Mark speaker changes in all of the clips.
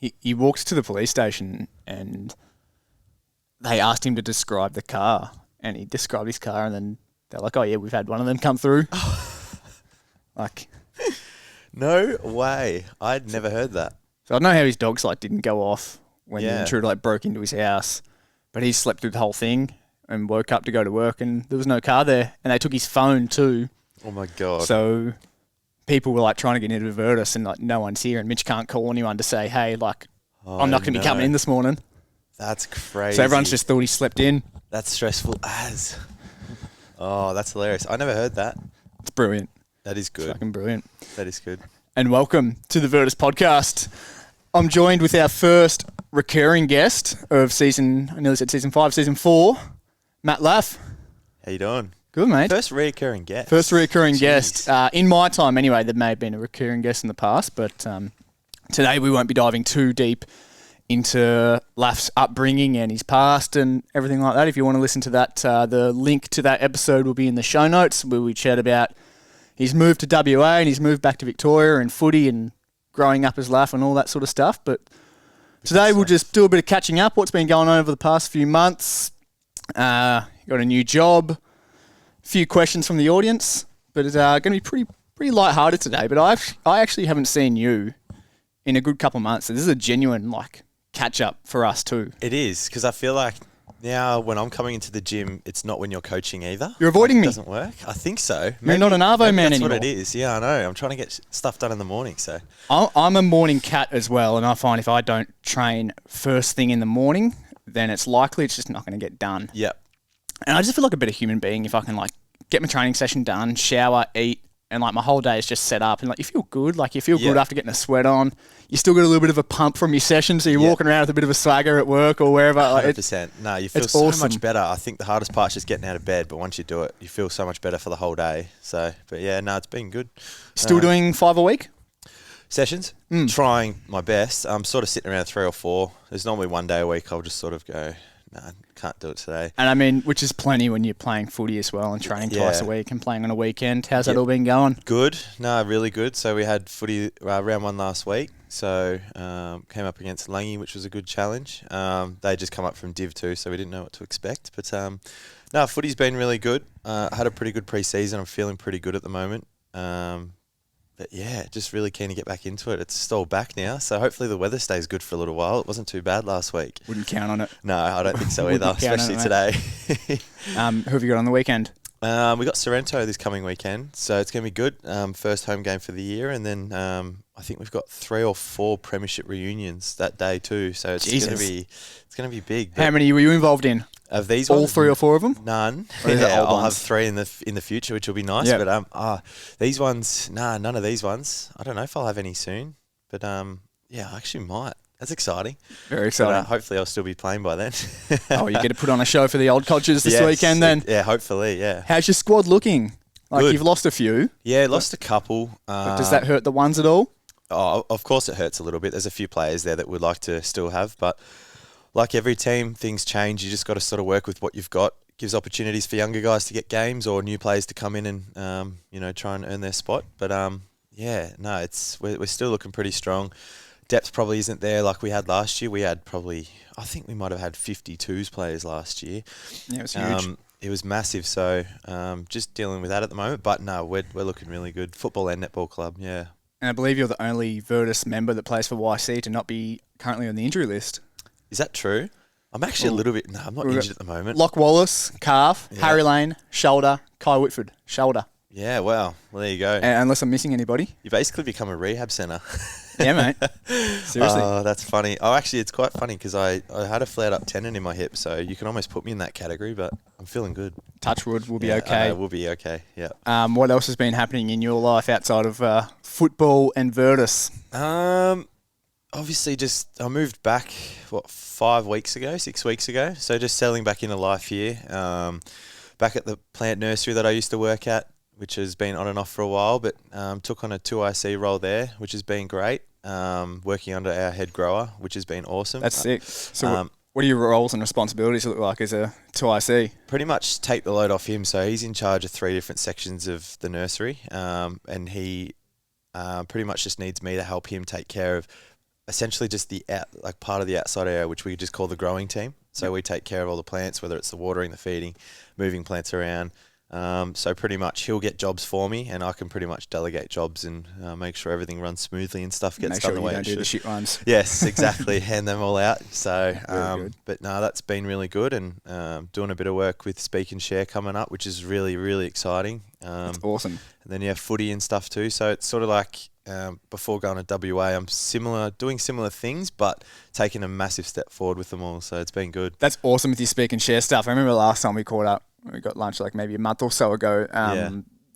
Speaker 1: he walked to the police station and they asked him to describe the car, and he described his car, and then they're like, "Oh yeah, we've had one of them come through." Like,
Speaker 2: no way! I'd never heard that.
Speaker 1: so I don't know how his dogs didn't go off when the intruder broke into his house, but he slept through the whole thing and woke up to go to work, and there was no car there, and they took his phone too.
Speaker 2: Oh my god!
Speaker 1: So people were trying to get into Virtus, and no one's here, and Mitch can't call anyone to say, "Hey, I'm not going to be coming in this morning."
Speaker 2: That's crazy.
Speaker 1: So everyone's just thought he slept in.
Speaker 2: That's stressful as. Oh, that's hilarious. I never heard that.
Speaker 1: It's brilliant.
Speaker 2: That is good.
Speaker 1: It's fucking brilliant.
Speaker 2: That is good.
Speaker 1: And welcome to the Virtus podcast. I'm joined with our first recurring guest of season 5, season 4, Matt Laf.
Speaker 2: How you doing?
Speaker 1: Good, mate.
Speaker 2: First reoccurring guest.
Speaker 1: Guest. In my time, anyway, there may have been a recurring guest in the past, but today we won't be diving too deep into Laf's upbringing and his past and everything like that. If you want to listen to that, the link to that episode will be in the show notes, where we chat about his move to WA and his move back to Victoria and footy and growing up as Laf and all that sort of stuff. But today we'll just do a bit of catching up, what's been going on over the past few months. Got a new job, a few questions from the audience, but it's going to be pretty lighthearted today. But I actually haven't seen you in a good couple of months, so this is a genuine catch up for us too.
Speaker 2: It is, because I feel like now when I'm coming into the gym, it's not when you're coaching either.
Speaker 1: You're avoiding me.
Speaker 2: It doesn't work. I think so.
Speaker 1: You're not an Arvo man anymore.
Speaker 2: That's what it is. Yeah, I know. I'm trying to get stuff done in the morning. So
Speaker 1: I'm a morning cat as well, and I find if I don't train first thing in the morning, then it's likely it's just not going to get done.
Speaker 2: Yep.
Speaker 1: And I just feel like a better human being if I can get my training session done, shower, eat, and my whole day is just set up, and you feel good. You feel good after getting a sweat on. You still got a little bit of a pump from your session, so you're walking around with a bit of a swagger at work or wherever.
Speaker 2: 100%. No, you feel so much better. I think the hardest part's just getting out of bed, but once you do it, you feel so much better for the whole day. So, but yeah, no, it's been good.
Speaker 1: Still doing 5 a week?
Speaker 2: Sessions? Trying my best. I'm sort of sitting around 3 or 4. There's normally 1 day a week. I'll just sort of go, nah, can't do it today.
Speaker 1: And I mean, which is plenty when you're playing footy as well and training twice a week and playing on a weekend. How's that all been going?
Speaker 2: Good. No, really good. So we had footy round 1 last week. So came up against Langy, which was a good challenge. They just come up from Div 2, so we didn't know what to expect. But no, footy's been really good. I had a pretty good pre-season. I'm feeling pretty good at the moment. But yeah, just really keen to get back into it. It's still back now, so hopefully the weather stays good for a little while. It wasn't too bad last week.
Speaker 1: Wouldn't count on it.
Speaker 2: No, I don't think so either, especially today.
Speaker 1: Who have you got on the weekend?
Speaker 2: We got Sorrento this coming weekend, so it's going to be good. First home game for the year, and then I think we've got 3 or 4 premiership reunions that day too. So it's going to be big.
Speaker 1: How many were you involved in?
Speaker 2: Of these
Speaker 1: all
Speaker 2: ones?
Speaker 1: 3 or 4 of them?
Speaker 2: None.
Speaker 1: Yeah,
Speaker 2: I'll have 3 in the future, which will be nice. Yep. But these ones, none of these ones. I don't know if I'll have any soon. But yeah, I actually might. That's exciting.
Speaker 1: Very exciting.
Speaker 2: But, hopefully I'll still be playing by then.
Speaker 1: You get to put on a show for the old coaches this weekend then?
Speaker 2: Yeah, hopefully, yeah.
Speaker 1: How's your squad looking?
Speaker 2: Good.
Speaker 1: You've lost a few.
Speaker 2: Yeah, lost a couple.
Speaker 1: But does that hurt the ones at all?
Speaker 2: Oh, of course it hurts a little bit. There's a few players there that would like to still have, but like every team, things change. You just got to sort of work with what you've got. Gives opportunities for younger guys to get games or new players to come in and try and earn their spot. But yeah, no, we're still looking pretty strong. Depth probably isn't there like we had last year. We had I think we might have had 52s players last year.
Speaker 1: Yeah, it was huge.
Speaker 2: It was massive. So just dealing with that at the moment. But no, we're looking really good. Football and netball club, yeah.
Speaker 1: And I believe you're the only Virtus member that plays for YC to not be currently on the injury list.
Speaker 2: Is that true? I'm actually a little bit... No, I'm not injured at the moment.
Speaker 1: Locke Wallace, calf. Yeah. Harry Lane, shoulder. Kai Whitford, shoulder.
Speaker 2: Yeah, well, there you go.
Speaker 1: Unless I'm missing anybody.
Speaker 2: You basically become a rehab centre.
Speaker 1: Yeah, mate. Seriously.
Speaker 2: Oh, that's funny. Oh, actually, it's quite funny because I had a flared-up tendon in my hip, so you can almost put me in that category, but I'm feeling good.
Speaker 1: Touch wood, we'll be okay.
Speaker 2: We'll be okay, yeah.
Speaker 1: What else has been happening in your life outside of football and Virtus?
Speaker 2: Obviously, I moved back, 6 weeks ago. So just settling back into life here. Back at the plant nursery that I used to work at, which has been on and off for a while, but took on a 2IC role there, which has been great. Working under our head grower, which has been awesome.
Speaker 1: That's sick. So what do your roles and responsibilities look like as a 2IC?
Speaker 2: Pretty much take the load off him. So he's in charge of 3 different sections of the nursery, and he pretty much just needs me to help him take care of essentially just part of the outside area, which we just call the growing team. So we take care of all the plants, whether it's the watering, the feeding, moving plants around. So pretty much he'll get jobs for me, and I can pretty much delegate jobs and make sure everything runs smoothly and stuff gets done the way it should.
Speaker 1: Make sure you don't do the shit ones.
Speaker 2: Yes, exactly. Hand them all out. So,
Speaker 1: Good.
Speaker 2: but no, that's been really good, and doing a bit of work with Speak and Share coming up, which is really, really exciting.
Speaker 1: That's awesome.
Speaker 2: And then footy and stuff too. So it's sort of like before going to WA, I'm doing similar things, but taking a massive step forward with them all. So it's been good.
Speaker 1: That's awesome with your Speak and Share stuff. I remember last time we caught up, we got lunch like maybe a month or so ago.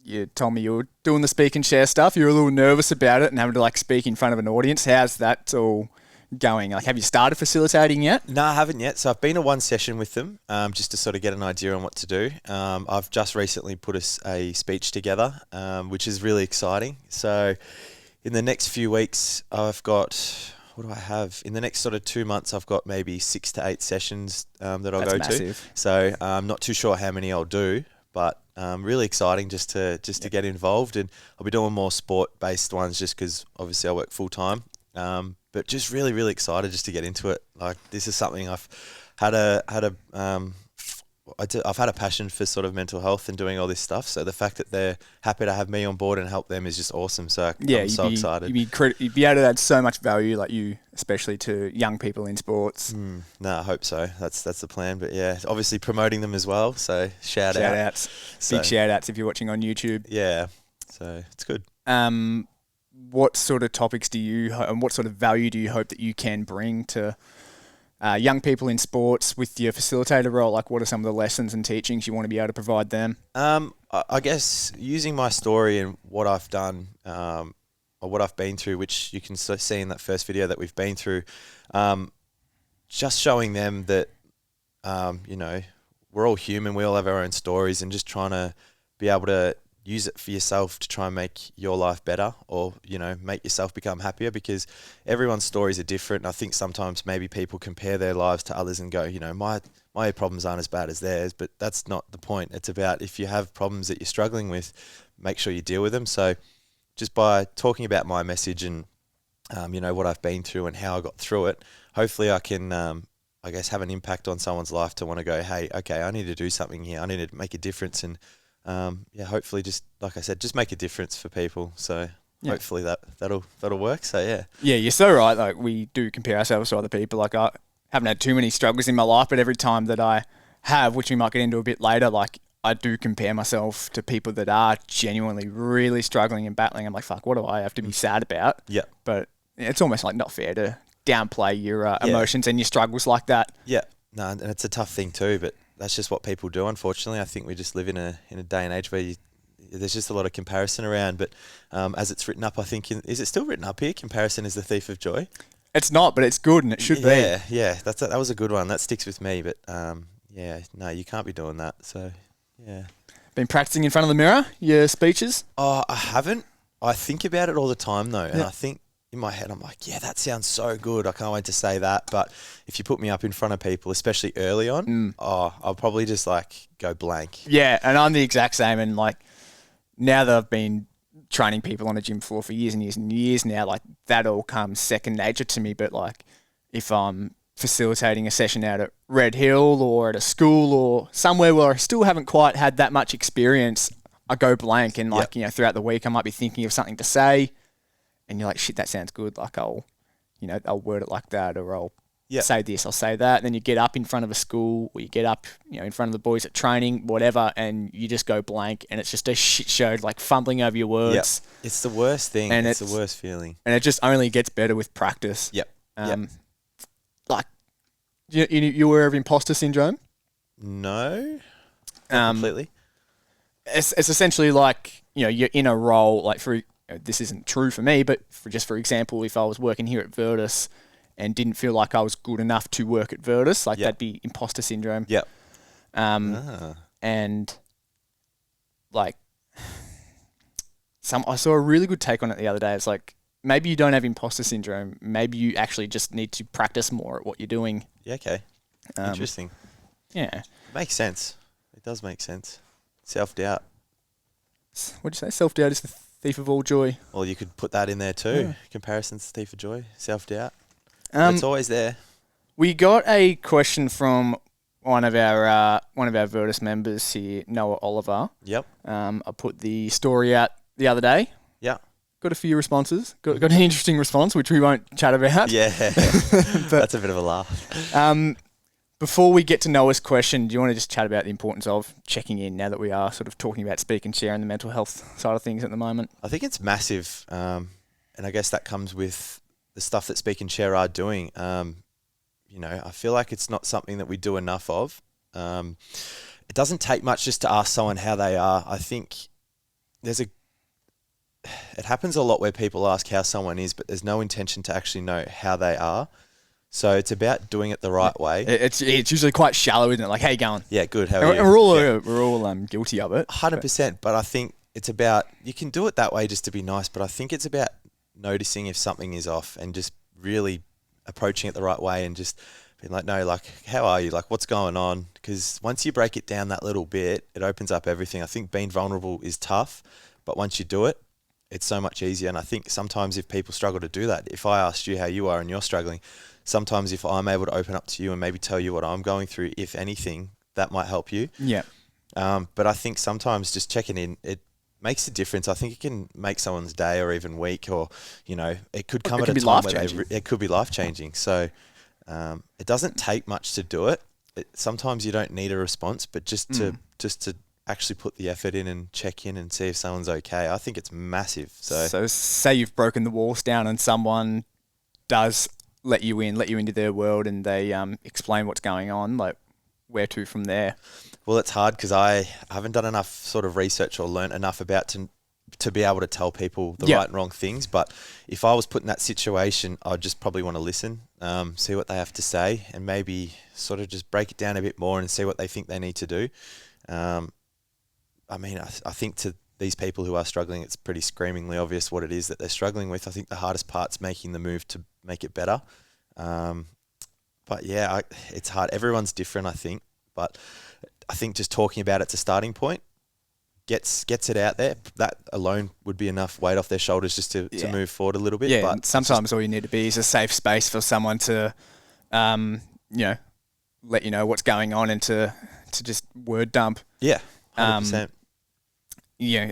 Speaker 1: You told me you were doing the Speak and Share stuff. You were a little nervous about it and having to like speak in front of an audience. How's that all going? Like, have you started facilitating yet?
Speaker 2: No, I haven't yet. So I've been to one session with them just to sort of get an idea on what to do. I've just recently put a speech together, which is really exciting. So in the next few weeks, I've got... What do I have? In the next sort of 2 months, I've got maybe 6 to 8 sessions that I'll go to. So I'm not too sure how many I'll do, but really exciting just to get involved. And I'll be doing more sport-based ones just because obviously I work full-time. But just really, really excited just to get into it. Like, this is something I've had I've had a passion for sort of mental health and doing all this stuff. So the fact that they're happy to have me on board and help them is just awesome. So I'm so excited.
Speaker 1: You'd be able to add so much value, like you, especially to young people in sports.
Speaker 2: No, I hope so. That's the plan. But yeah, obviously promoting them as well. So shout outs.
Speaker 1: Big shout outs if you're watching on YouTube.
Speaker 2: Yeah. So it's good.
Speaker 1: What sort of topics and what sort of value do you hope that you can bring to young people in sports with your facilitator role? Like, what are some of the lessons and teachings you want to be able to provide them?
Speaker 2: I guess using my story and what I've done or what I've been through, which you can see in that first video that we've been through, just showing them that, we're all human, we all have our own stories, and just trying to be able to use it for yourself to try and make your life better or, make yourself become happier, because everyone's stories are different. And I think sometimes maybe people compare their lives to others and go, my problems aren't as bad as theirs, but that's not the point. It's about, if you have problems that you're struggling with, make sure you deal with them. So just by talking about my message and, what I've been through and how I got through it, hopefully I can, have an impact on someone's life to want to go, hey, okay, I need to do something here. I need to make a difference. And, hopefully just, like I said, just make a difference for people. So hopefully that'll work. So
Speaker 1: yeah, you're so right. Like, we do compare ourselves to other people. Like, I haven't had too many struggles in my life, but every time that I have, which we might get into a bit later, like, I do compare myself to people that are genuinely really struggling and battling. I'm like, fuck, what do I have to be sad about?
Speaker 2: Yeah.
Speaker 1: But it's almost like not fair to downplay your emotions and your struggles like that.
Speaker 2: Yeah. No, and it's a tough thing too, but that's just what people do, unfortunately. I think we just live in a day and age where there's just a lot of comparison around. But as it's written up, I think, is it still written up here? Comparison is the thief of joy.
Speaker 1: It's not, but it's good and it should be.
Speaker 2: Yeah. That was a good one. That sticks with me. But no, you can't be doing that. So yeah.
Speaker 1: Been practicing in front of the mirror, your speeches?
Speaker 2: Oh, I haven't. I think about it all the time though, and I think in my head, I'm like, yeah, that sounds so good. I can't wait to say that. But if you put me up in front of people, especially early on, I'll probably just like go blank.
Speaker 1: Yeah, and I'm the exact same. And like, now that I've been training people on a gym floor for years and years and years now, like, that all comes second nature to me. But like, if I'm facilitating a session out at Red Hill or at a school or somewhere where I still haven't quite had that much experience, I go blank. And like, throughout the week, I might be thinking of something to say. And you're like, shit, that sounds good. Like, I'll word it like that, or I'll say this, I'll say that. And then you get up in front of a school, or you get up, in front of the boys at training, whatever, and you just go blank, and it's just a shit show, like fumbling over your words.
Speaker 2: Yep. It's the worst thing. And it's the worst feeling.
Speaker 1: And it just only gets better with practice.
Speaker 2: Yep.
Speaker 1: Like, you aware of imposter syndrome?
Speaker 2: No. Completely.
Speaker 1: It's essentially like, you're in a role, like this isn't true for me, but for example, if I was working here at Virtus and didn't feel like I was good enough to work at Virtus, like that'd be imposter syndrome.
Speaker 2: Yep.
Speaker 1: And like, I saw a really good take on it the other day. It's like, maybe you don't have imposter syndrome. Maybe you actually just need to practice more at what you're doing.
Speaker 2: Yeah. Okay. Interesting.
Speaker 1: Yeah.
Speaker 2: Makes sense. It does make sense. Self-doubt.
Speaker 1: What'd you say? Self-doubt is the thief of all joy.
Speaker 2: Well, you could put that in there too. Yeah. Comparison's the thief of joy. Self-doubt. It's always there.
Speaker 1: We got a question from one of our Virtus members here, Noah Oliver.
Speaker 2: Yep.
Speaker 1: I put the story out the other day.
Speaker 2: Yeah.
Speaker 1: Got a few responses. Got an interesting response, which we won't chat about.
Speaker 2: Yeah. That's a bit of a laugh.
Speaker 1: Before we get to Noah's question, do you want to just chat about the importance of checking in now that we are sort of talking about Speak and Share and the mental health side of things at the moment?
Speaker 2: I think it's massive, and I guess that comes with the stuff that Speak and Share are doing. I feel like it's not something that we do enough of. It doesn't take much just to ask someone how they are. I think it happens a lot where people ask how someone is, but there's no intention to actually know how they are. So it's about doing it the right way.
Speaker 1: It's usually quite shallow, isn't it? Like, how you going?
Speaker 2: Yeah, good. How are you?
Speaker 1: And we're all guilty of it.
Speaker 2: 100%. But I think it's about, you can do it that way just to be nice, but I think it's about noticing if something is off and just really approaching it the right way and just being like, no, like, how are you? Like, what's going on? Because once you break it down that little bit, it opens up everything. I think being vulnerable is tough, but once you do it, it's so much easier. And I think sometimes if people struggle to do that, if I asked you how you are and you're struggling, sometimes if I'm able to open up to you and maybe tell you what I'm going through, if anything, that might help you.
Speaker 1: Yeah.
Speaker 2: But I think sometimes just checking in, it makes a difference. I think it can make someone's day or even week, or, it could come at a time where it could be life-changing. So it doesn't take much to do it. Sometimes you don't need a response, but just to actually put the effort in and check in and see if someone's okay, I think it's massive. So
Speaker 1: say you've broken the walls down and someone does let you into their world and they explain what's going on, like, where to from there?
Speaker 2: Well, it's hard because I haven't done enough sort of research or learnt enough about to be able to tell people the right and wrong things. But if I was put in that situation, I'd just probably want to listen, see what they have to say, and maybe sort of just break it down a bit more and see what they think they need to do. I think to these people who are struggling, it's pretty screamingly obvious what it is that they're struggling with. I think the hardest part's making the move to make it better. But yeah, it's hard. Everyone's different, I think. But I think just talking about it's a starting point. Gets it out there. That alone would be enough weight off their shoulders just to move forward a little bit.
Speaker 1: Yeah,
Speaker 2: but
Speaker 1: sometimes all you need to be is a safe space for someone to, let you know what's going on and to just word dump.
Speaker 2: Yeah, 100%.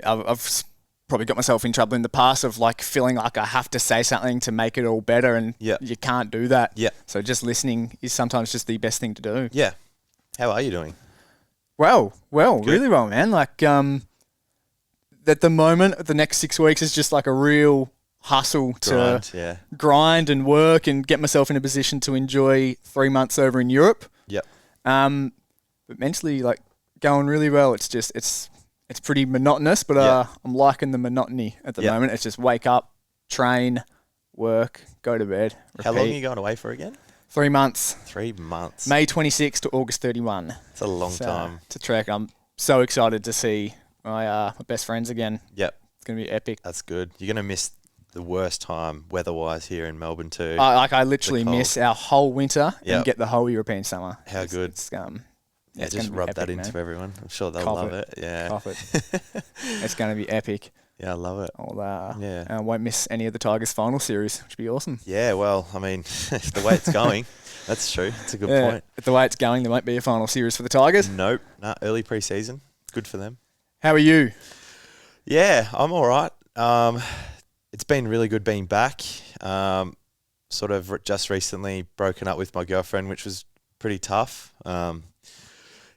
Speaker 1: I've probably got myself in trouble in the past of like feeling like I have to say something to make it all better, and you can't do that. Yeah. So just listening is sometimes just the best thing to do.
Speaker 2: Yeah. How are you doing?
Speaker 1: Well, really well, man. Like, at the moment, the next 6 weeks is just like a real hustle to grind and work and get myself in a position to enjoy 3 months over in Europe.
Speaker 2: Yep.
Speaker 1: But mentally, like, going really well. It's just, it's pretty monotonous, but I'm liking the monotony at the moment. It's just wake up, train, work, go to bed, repeat.
Speaker 2: How long are you going away for again?
Speaker 1: 3 months.
Speaker 2: 3 months.
Speaker 1: May 26 to August 31.
Speaker 2: It's a long time.
Speaker 1: To trek. I'm so excited to see my best friends again.
Speaker 2: Yep.
Speaker 1: It's going to be epic.
Speaker 2: That's good. You're going to miss the worst time weather-wise here in Melbourne too.
Speaker 1: I literally miss our whole winter and get the whole European summer.
Speaker 2: How good.
Speaker 1: It's
Speaker 2: just rub that into everyone. I'm sure they'll love it. Yeah.
Speaker 1: Cough it. It's going to be epic.
Speaker 2: Yeah, I love it.
Speaker 1: I won't miss any of the Tigers final series, which would be awesome.
Speaker 2: Yeah, well, I mean, the way it's going, that's true. It's a good point.
Speaker 1: The way it's going, there won't be a final series for the Tigers.
Speaker 2: Nope. Early pre-season. Good for them.
Speaker 1: How are you?
Speaker 2: Yeah, I'm all right. It's been really good being back. Sort of just recently broken up with my girlfriend, which was pretty tough.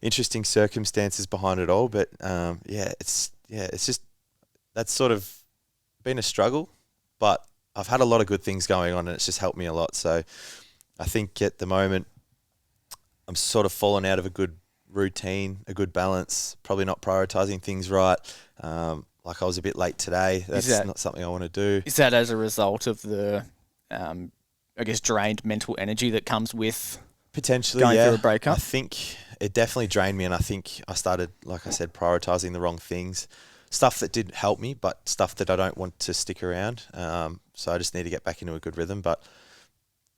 Speaker 2: Interesting circumstances behind it all, but it's just that's sort of been a struggle, but I've had a lot of good things going on, and it's just helped me a lot. So I think at the moment I'm sort of falling out of a good routine, a good balance, probably not prioritizing things right. Like I was a bit late today. That's not something I want to do.
Speaker 1: Is that as a result of the, drained mental energy that comes with
Speaker 2: potentially
Speaker 1: going through a breakup?
Speaker 2: I think it definitely drained me, and I think I started, like I said, prioritizing the wrong things. Stuff that did help me, but stuff that I don't want to stick around. So I just need to get back into a good rhythm. But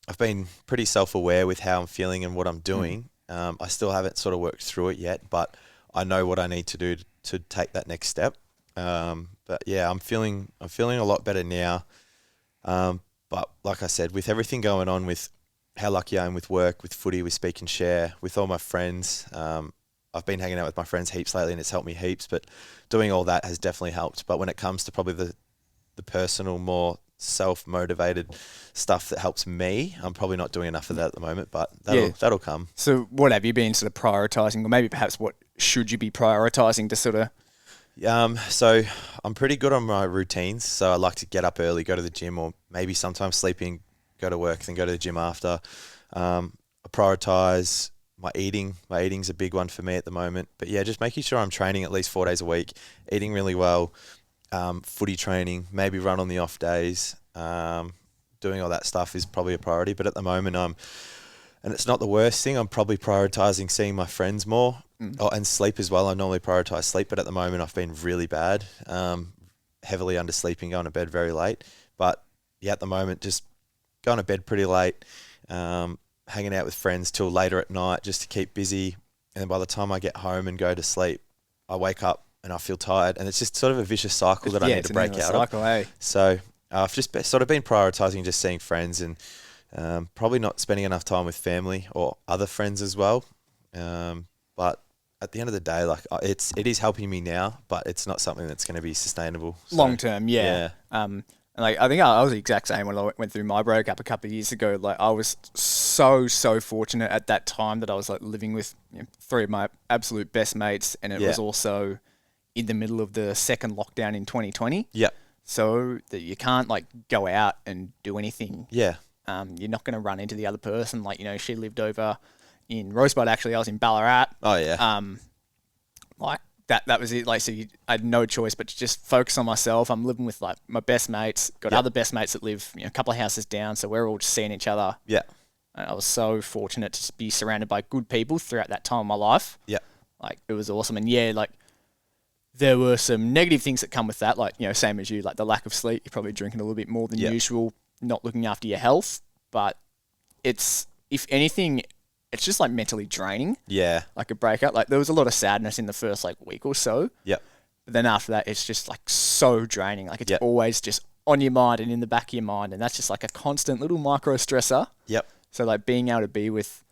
Speaker 2: I've been pretty self-aware with how I'm feeling and what I'm doing. I still haven't sort of worked through it yet, but I know what I need to do to take that next step. But yeah, I'm feeling a lot better now. But like I said, with everything going on with how lucky I am with work, with footy, with Speak and Share, with all my friends. I've been hanging out with my friends heaps lately and it's helped me heaps, but doing all that has definitely helped. But when it comes to probably the personal, more self-motivated stuff that helps me, I'm probably not doing enough of that at the moment, but that'll come.
Speaker 1: So what have you been sort of prioritising, or maybe perhaps what should you be prioritising to sort of...
Speaker 2: So I'm pretty good on my routines. So I like to get up early, go to the gym, or maybe sometimes sleeping, go to work, then go to the gym after. I prioritise my eating. My eating's a big one for me at the moment. But yeah, just making sure I'm training at least 4 days a week, eating really well, footy training, maybe run on the off days. Doing all that stuff is probably a priority. But at the moment, and it's not the worst thing, I'm probably prioritising seeing my friends more. And sleep as well. I normally prioritise sleep, but at the moment I've been really bad, heavily undersleeping, going to bed very late. But yeah, at the moment, just going to bed pretty late, hanging out with friends till later at night just to keep busy. And by the time I get home and go to sleep, I wake up and I feel tired. And it's just sort of a vicious cycle that I need to break out of. So I've just sort of been prioritising just seeing friends and probably not spending enough time with family or other friends as well. But at the end of the day, like it is helping me now, but it's not something that's going to be sustainable.
Speaker 1: Long term, yeah. And like I think I was the exact same when I went through my breakup a couple of years ago. Like I was so fortunate at that time that I was like living with 3 of my absolute best mates, and it was also in the middle of the second lockdown in 2020.
Speaker 2: Yeah.
Speaker 1: So that you can't like go out and do anything.
Speaker 2: Yeah.
Speaker 1: You're not going to run into the other person. Like, she lived over in Rosebud, actually. I was in Ballarat.
Speaker 2: Oh, yeah.
Speaker 1: Like, that was it. Like, so I had no choice but to just focus on myself. I'm living with, like, my best mates. Got other best mates that live, a couple of houses down. So we're all just seeing each other.
Speaker 2: Yeah.
Speaker 1: And I was so fortunate to be surrounded by good people throughout that time of my life.
Speaker 2: Yeah.
Speaker 1: Like, it was awesome. And, yeah, like, there were some negative things that come with that. Like, same as you, like the lack of sleep. You're probably drinking a little bit more than usual, not looking after your health. But it's, if anything, it's just like mentally draining.
Speaker 2: Yeah.
Speaker 1: Like a breakup. Like there was a lot of sadness in the first like week or so.
Speaker 2: Yep.
Speaker 1: But then after that, it's just like so draining. Like it's always just on your mind and in the back of your mind. And that's just like a constant little micro stressor.
Speaker 2: Yep.
Speaker 1: So like being able to be with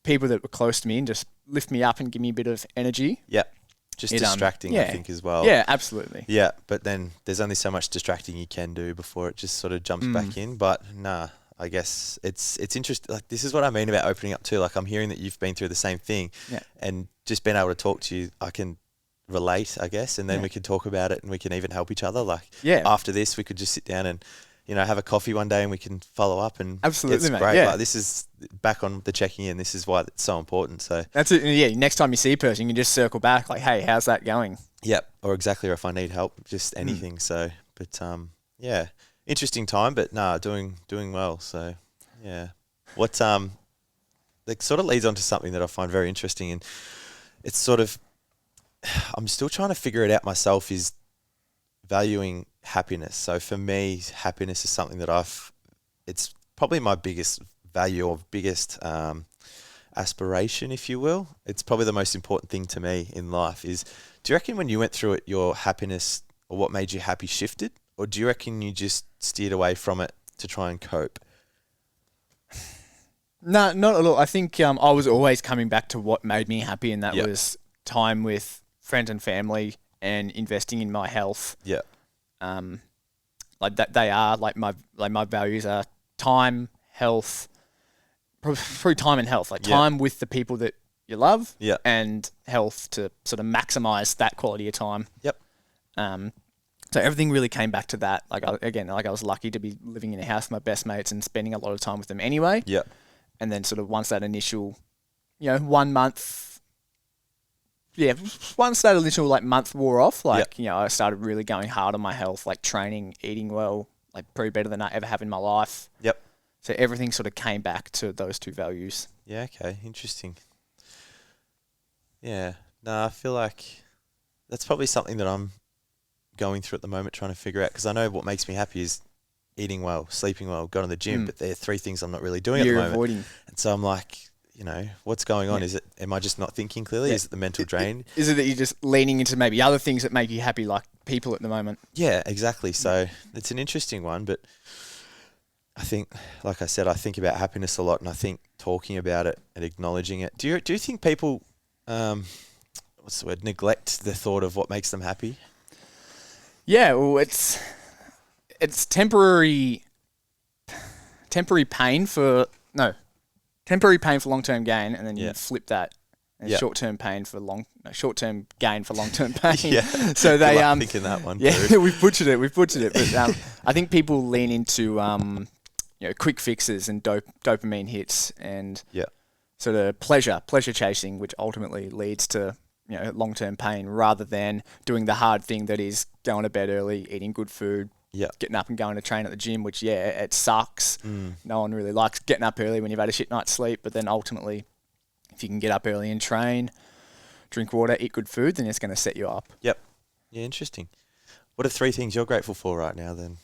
Speaker 1: people that were close to me and just lift me up and give me a bit of energy.
Speaker 2: Yep. Just distracting, I think, as well.
Speaker 1: Yeah, absolutely.
Speaker 2: Yeah, but then there's only so much distracting you can do before it just sort of jumps back in. But nah, I guess it's interesting. Like this is what I mean about opening up too. Like I'm hearing that you've been through the same thing, and just being able to talk to you, I can relate, I guess, and then we can talk about it and we can even help each other. Like after this, we could just sit down and have a coffee one day and we can follow up and
Speaker 1: absolutely,
Speaker 2: it's great. Like this is back on the checking in. This is why it's so important. So
Speaker 1: that's it. Yeah, next time you see a person, you can just circle back like, hey, how's that going?
Speaker 2: Yep, or exactly, or if I need help, just anything. So, but yeah, interesting time, but doing well. So yeah, what that sort of leads on to something that I find very interesting, and it's sort of I'm still trying to figure it out myself. Is valuing happiness. So for me, happiness is something that it's probably my biggest value or biggest aspiration, if you will. It's probably the most important thing to me in life is, do you reckon when you went through it, your happiness or what made you happy shifted? Or do you reckon you just steered away from it to try and cope?
Speaker 1: No, not at all. I think I was always coming back to what made me happy, and that was time with friends and family and investing in my health.
Speaker 2: Yeah.
Speaker 1: Like that, they are like my values are time, health, through time and health. Like time with the people that you love, and health to sort of maximize that quality of time.
Speaker 2: Yep.
Speaker 1: So everything really came back to that. Like I was lucky to be living in a house with my best mates and spending a lot of time with them anyway.
Speaker 2: Yep.
Speaker 1: And then sort of once that initial, 1 month. Yeah, once that initial month wore off, I started really going hard on my health, like training, eating well, like probably better than I ever have in my life.
Speaker 2: Yep.
Speaker 1: So everything sort of came back to those two values.
Speaker 2: Yeah, okay, interesting. Yeah, no, I feel like that's probably something that I'm going through at the moment, trying to figure out, because I know what makes me happy is eating well, sleeping well, going to the gym, but there are 3 things I'm not really doing at the moment.
Speaker 1: Avoiding.
Speaker 2: And so I'm like, what's going on? Am I just not thinking clearly? Is it the mental drain?
Speaker 1: Is it that you're just leaning into maybe other things that make you happy, like people at the moment?
Speaker 2: Yeah, exactly. So it's an interesting one, but I think, like I said, I think about happiness a lot, and I think talking about it and acknowledging it. Do you think people, what's the word, neglect the thought of what makes them happy?
Speaker 1: Yeah, well, it's temporary pain for long-term gain, and then you flip that. And short-term gain for long-term pain.
Speaker 2: Yeah.
Speaker 1: So they
Speaker 2: thinking that one.
Speaker 1: Yeah, we've butchered it. But I think people lean into quick fixes and dopamine hits and sort of pleasure chasing, which ultimately leads to long-term pain, rather than doing the hard thing that is going to bed early, eating good food, getting up and going to train at the gym, which it sucks. No one really likes getting up early when you've had a shit night's sleep, but then ultimately, if you can get up early and train, drink water, eat good food, then it's going to set you up.
Speaker 2: Yep. Yeah, interesting. What are 3 things you're grateful for right now then?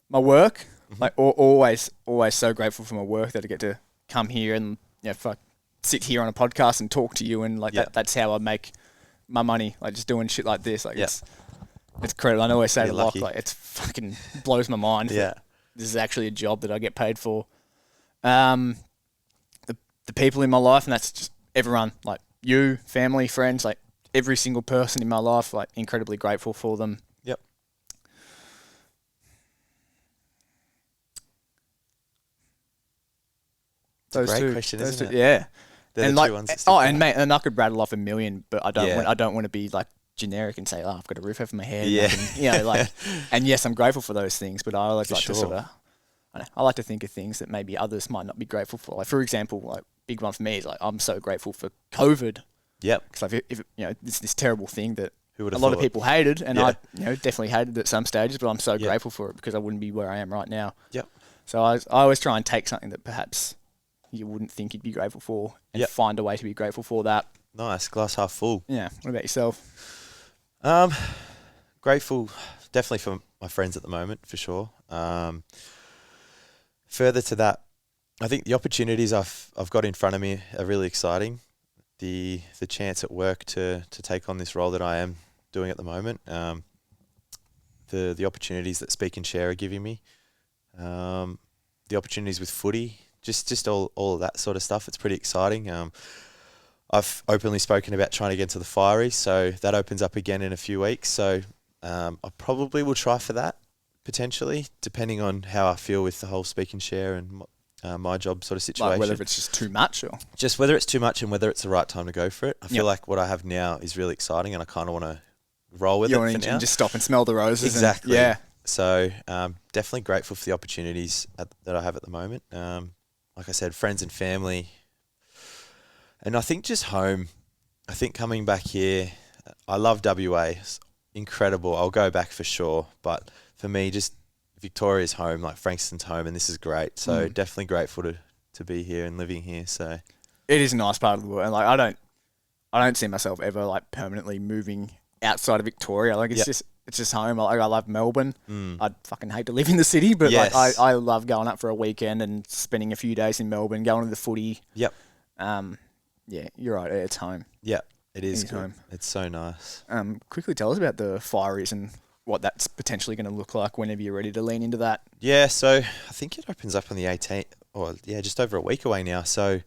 Speaker 1: My work, always so grateful for my work that I get to come here and sit here on a podcast and talk to you, and that's how I make my money, just doing shit like this. It's credit. I always say to Locke, it's fucking blows my mind.
Speaker 2: Yeah.
Speaker 1: This is actually a job that I get paid for. The people in my life, and that's just everyone, you, family, friends, every single person in my life, incredibly grateful for them.
Speaker 2: Yep.
Speaker 1: Those
Speaker 2: great
Speaker 1: two
Speaker 2: question, isn't it?
Speaker 1: Yeah.
Speaker 2: They're
Speaker 1: and
Speaker 2: the 2 ones that stick out.
Speaker 1: And I could rattle off a million, but I don't want to be generic and say, I've got a roof over my head.
Speaker 2: Yeah.
Speaker 1: And yes, I'm grateful for those things, but I always to sort of, I like to think of things that maybe others might not be grateful for. For example, big one for me is I'm so grateful for COVID.
Speaker 2: Yep.
Speaker 1: Because it's this terrible thing that
Speaker 2: a
Speaker 1: lot of people hated, and I definitely hated it at some stages, but I'm so grateful for it because I wouldn't be where I am right now.
Speaker 2: Yep.
Speaker 1: So I always try and take something that perhaps you wouldn't think you'd be grateful for and find a way to be grateful for that.
Speaker 2: Nice. Glass half full.
Speaker 1: Yeah. What about yourself?
Speaker 2: Grateful definitely for my friends at the moment, for sure. Further to that, I think the opportunities I've got in front of me are really exciting. The chance at work to take on this role that I am doing at the moment, the opportunities that Speak and Share are giving me, the opportunities with Footy, just all of that sort of stuff. It's pretty exciting. I've openly spoken about trying to get into the Fiery, so that opens up again in a few weeks. So I probably will try for that, potentially, depending on how I feel with the whole Speak and Share and my job sort of situation.
Speaker 1: Whether it's just too much or?
Speaker 2: Just whether it's too much and whether it's the right time to go for it. I feel like what I have now is really exciting, and I kind of want to roll with it for now.
Speaker 1: Just stop and smell the roses.
Speaker 2: Exactly.
Speaker 1: Yeah.
Speaker 2: So definitely grateful for the opportunities that I have at the moment. Like I said, friends and family. And I think just home. I think coming back here, I love WA. It's incredible. I'll go back for sure. But for me, just Victoria's home, Frankston's home, and this is great. So definitely grateful to be here and living here. So
Speaker 1: it is a nice part of the world. And I don't see myself ever permanently moving outside of Victoria. It's just home. I love Melbourne. I'd fucking hate to live in the city, but I love going up for a weekend and spending a few days in Melbourne, going to the footy.
Speaker 2: Yep.
Speaker 1: Yeah, you're right. It's home.
Speaker 2: Yeah, it is good.
Speaker 1: Home.
Speaker 2: It's so nice.
Speaker 1: Quickly tell us about the Fireys and what that's potentially going to look like whenever you're ready to lean into that.
Speaker 2: Yeah, so I think it opens up on the 18th, or just over a week away now. So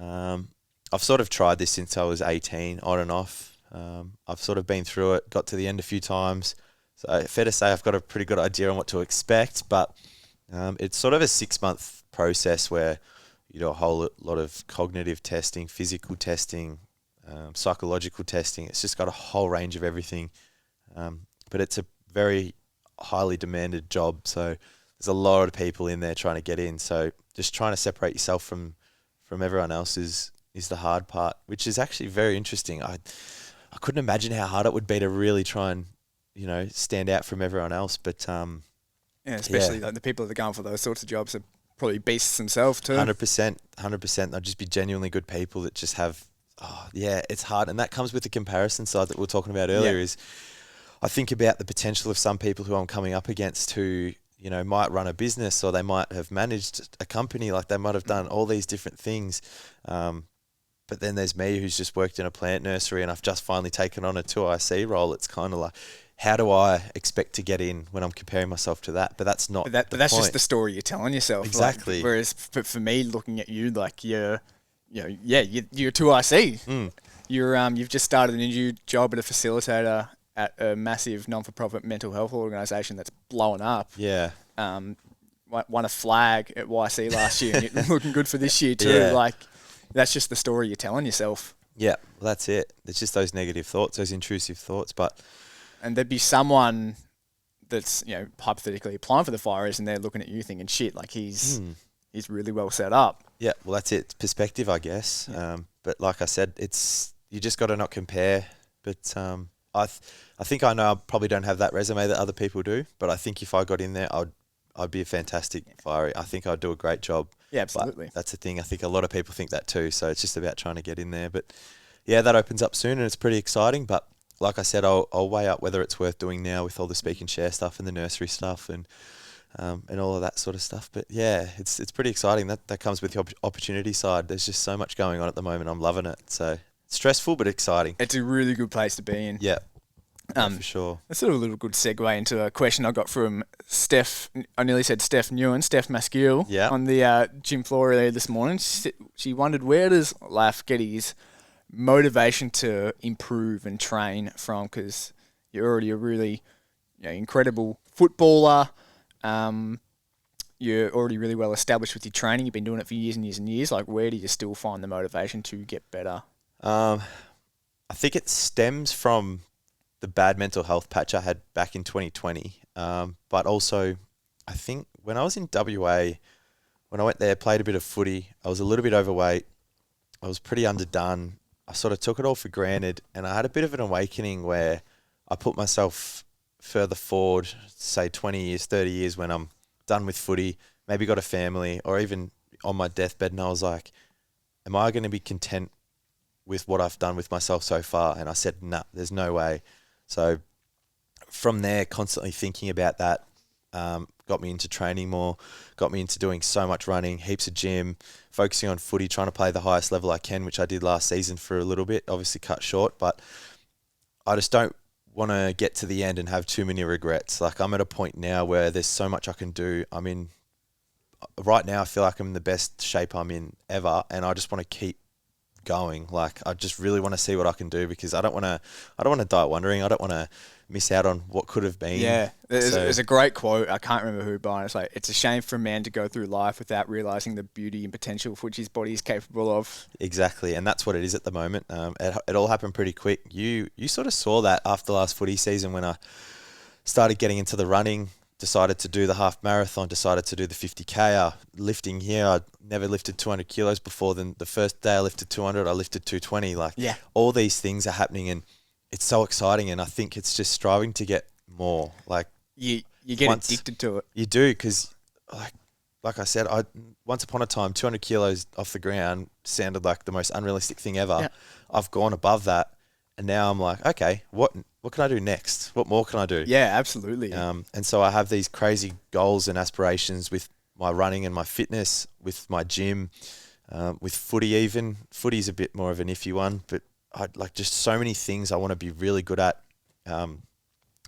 Speaker 2: I've sort of tried this since I was 18, on and off. I've sort of been through it, got to the end a few times. So fair to say I've got a pretty good idea on what to expect, but it's sort of a 6-month process where you do a whole lot of cognitive testing, physical testing, psychological testing. It's just got a whole range of everything. But it's a very highly demanded job. So there's a lot of people in there trying to get in. So just trying to separate yourself from everyone else is the hard part, which is actually very interesting. I couldn't imagine how hard it would be to really try and, stand out from everyone else. But
Speaker 1: especially the people that are going for those sorts of jobs are probably beasts themselves too.
Speaker 2: 100%. They'll just be genuinely good people that just have, it's hard. And that comes with the comparison side that we were talking about earlier is I think about the potential of some people who I'm coming up against who, might run a business or they might have managed a company, they might have done all these different things. But then there's me who's just worked in a plant nursery and I've just finally taken on a 2IC role. It's kind of like,
Speaker 1: Yeah.
Speaker 2: how do I expect to get in when I'm comparing myself to that? But that's not
Speaker 1: But
Speaker 2: the
Speaker 1: that's
Speaker 2: point.
Speaker 1: just the story you're telling yourself.
Speaker 2: Exactly.
Speaker 1: Like, whereas for me, looking at you, like you're 2IC. You've just started a new job at a facilitator at a massive non-for-profit mental health organisation that's blowing up.
Speaker 2: Yeah.
Speaker 1: Won a flag at YC last year, and you're looking good for this year too.
Speaker 2: Yeah.
Speaker 1: Like, that's just the story you're telling yourself.
Speaker 2: Yeah, well, that's it. It's just those negative thoughts, those intrusive thoughts.
Speaker 1: And there'd be someone that's hypothetically applying for the Fires, and they're looking at you thinking, "Shit, like he's really well set up."
Speaker 2: Yeah, well, that's it. It's perspective, I guess.
Speaker 1: Yeah.
Speaker 2: But like I said, you just got to not compare. But I think I know I probably don't have that resume that other people do. But I think if I got in there, I'd be a fantastic Fiery. I think I'd do a great job.
Speaker 1: Yeah, absolutely.
Speaker 2: But that's the thing. I think a lot of people think that too. So it's just about trying to get in there. But yeah, that opens up soon, and it's pretty exciting. But like I said, I'll weigh up whether it's worth doing now with all the speak and share stuff and the nursery stuff and all of that sort of stuff. But yeah, it's pretty exciting. That comes with the opportunity side. There's just so much going on at the moment. I'm loving it. So it's stressful but exciting.
Speaker 1: It's a really good place to be in.
Speaker 2: Yeah. For sure.
Speaker 1: That's sort of a little good segue into a question I got from Steph. I nearly said Steph Newen, Steph Maskill, on the gym floor earlier this morning. She wondered, where does Laf get his motivation to improve and train from? Because you're already a really incredible footballer. You're already really well established with your training. You've been doing it for years and years and years. Like, where do you still find the motivation to get better?
Speaker 2: I think it stems from the bad mental health patch I had back in 2020. But also, I think when I was in WA, when I went there, played a bit of footy, I was a little bit overweight. I was pretty underdone. I sort of took it all for granted, and I had a bit of an awakening where I put myself further forward, say 20 years, 30 years, when I'm done with footy, maybe got a family, or even on my deathbed, and I was like, am I going to be content with what I've done with myself so far? And I said, nah, there's no way. So from there, constantly thinking about that, got me into training more, got me into doing so much running, heaps of gym, focusing on footy, trying to play the highest level I can, which I did last season for a little bit, obviously cut short, but I just don't want to get to the end and have too many regrets. Like, I'm at a point now where there's so much I can do. Right now I feel like I'm in the best shape I'm in ever, and I just want to keep going. Like, I just really want to see what I can do, because I don't want to die wondering. I don't want to miss out on what could have been.
Speaker 1: Yeah, there's a great quote. I can't remember who, but it's like, it's a shame for a man to go through life without realizing the beauty and potential which his body is capable of.
Speaker 2: Exactly, and that's what it is at the moment. It all happened pretty quick. You sort of saw that after last footy season when I started getting into the running, decided to do the half marathon, decided to do the 50K. Lifting here, I never lifted 200 kilos before. Then the first day I lifted 200, I lifted 220. Like, all these things are happening, and it's so exciting. And I think it's just striving to get more. Like,
Speaker 1: you get addicted to it.
Speaker 2: You do, because like I said, once upon a time, 200 kilos off the ground sounded like the most unrealistic thing ever. Yeah. I've gone above that, and now I'm like, okay, what can I do next? What more can I do?
Speaker 1: Yeah, absolutely.
Speaker 2: And so I have these crazy goals and aspirations with my running and my fitness, with my gym, with footy even. Footy's a bit more of an iffy one, but I'd like just so many things I want to be really good at. And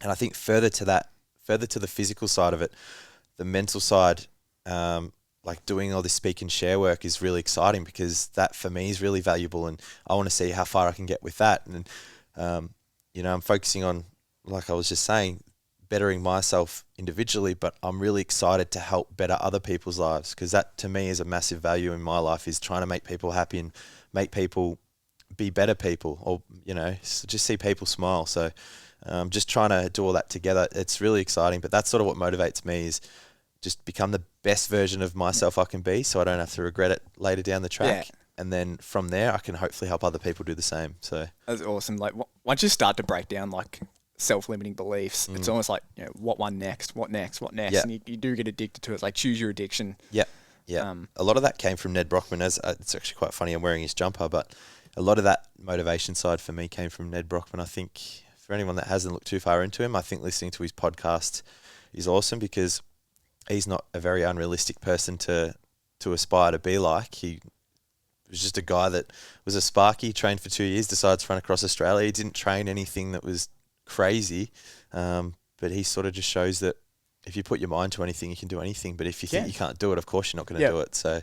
Speaker 2: I think further to the physical side of it, the mental side, like doing all this speak and share work is really exciting, because that for me is really valuable, and I want to see how far I can get with that. And, I'm focusing on, like I was just saying, bettering myself individually, but I'm really excited to help better other people's lives, because that to me is a massive value in my life, is trying to make people happy and make people be better people, or, just see people smile. So just trying to do all that together, it's really exciting. But that's sort of what motivates me, is just become the best version of myself I can be, so I don't have to regret it later down the track. Yeah. And then from there, I can hopefully help other people do the same. So
Speaker 1: that's awesome. Like, once you start to break down like self-limiting beliefs, it's almost like, what next? Yeah. And you do get addicted to it. It's like, choose your addiction.
Speaker 2: Yeah. Yeah. A lot of that came from Ned Brockman. It's actually quite funny, I'm wearing his jumper, but a lot of that motivation side for me came from Ned Brockman. I think for anyone that hasn't looked too far into him, I think listening to his podcast is awesome, because he's not a very unrealistic person to aspire to be like. He was just a guy that was a sparky, trained for 2 years, decided to run across Australia. He didn't train anything that was crazy. But he sort of just shows that if you put your mind to anything, you can do anything. But if you think you can't do it, of course you're not going to do it. So,